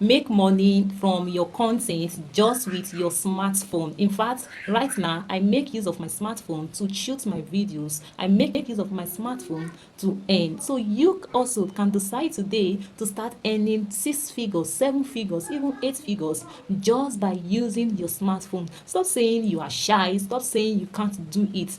make money from your content just with your smartphone. In fact, right now I make use of my smartphone to shoot my videos. I make use of my smartphone to earn. So you also can decide today to start earning 6 figures, 7 figures, even 8 figures just by using your smartphone. Stop saying you are shy. Stop saying you can't do it.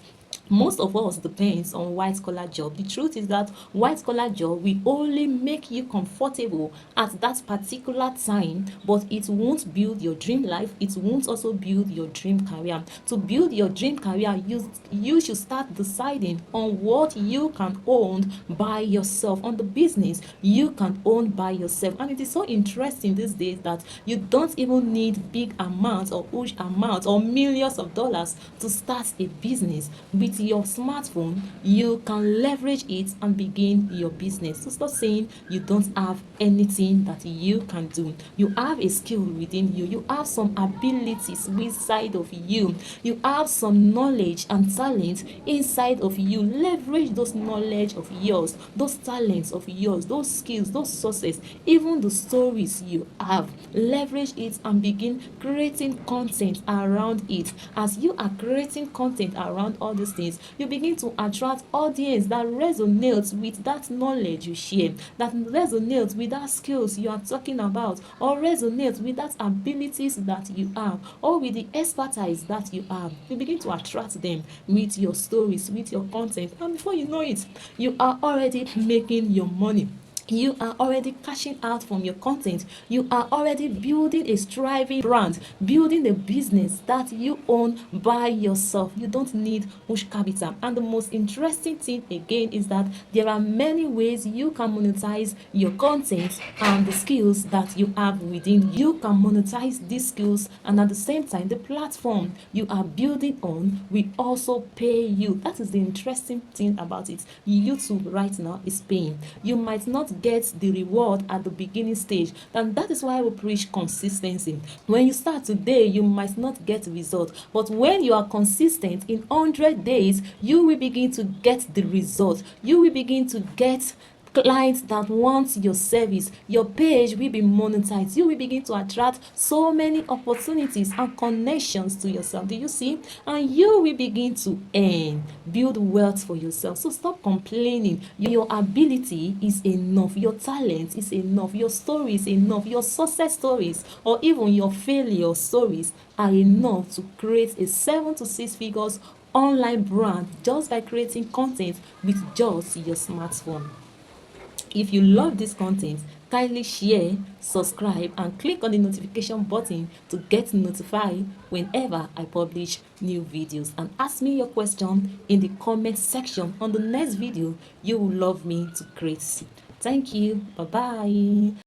Most of us depends on white collar job. The truth is that white collar job will only make you comfortable at that particular time, but it won't build your dream life. It won't also build your dream career. To build your dream career, you should start deciding on what you can own by yourself, on the business you can own by yourself. And it is so interesting these days that you don't even need big amounts or huge amounts or millions of dollars to start a business. With your smartphone, you can leverage it and begin your business. So stop saying you don't have anything that you can do. You have a skill within you. You have some abilities inside of you. You have some knowledge and talent inside of you. Leverage those knowledge of yours, those talents of yours, those skills, those sources, even the stories you have. Leverage it and begin creating content around it. As you are creating content around all these things, you begin to attract audience that resonates with that knowledge you share, that resonates with that skills you are talking about, or resonates with that abilities that you have, or with the expertise that you have. You begin to attract them with your stories, with your content, and before you know it, you are already making your money. You are already cashing out from your content. You are already building a thriving brand, building a business that you own by yourself. You don't need push capital. And the most interesting thing again is that there are many ways you can monetize your content and the skills that you have within. You can monetize these skills, and at the same time, the platform you are building on will also pay you. That is the interesting thing about it. YouTube right now is paying. You might not get the reward at the beginning stage, and that is why we preach consistency. When you start today, you might not get result, but when you are consistent, in 100 days you will begin to get the result. You will begin to get clients that want your service. Your page will be monetized. You will begin to attract so many opportunities and connections to yourself. Do you see? And you will begin to earn, build wealth for yourself. So stop complaining. Your ability is enough. Your talent is enough. Your story is enough. Your success stories or even your failure stories are enough to create a 7 to 6 figures online brand just by creating content with just your smartphone. If you love this content, kindly share, subscribe, and click on the notification button to get notified whenever I publish new videos. And ask me your question in the comment section on the next video you will love me to create. Thank you. Bye-bye.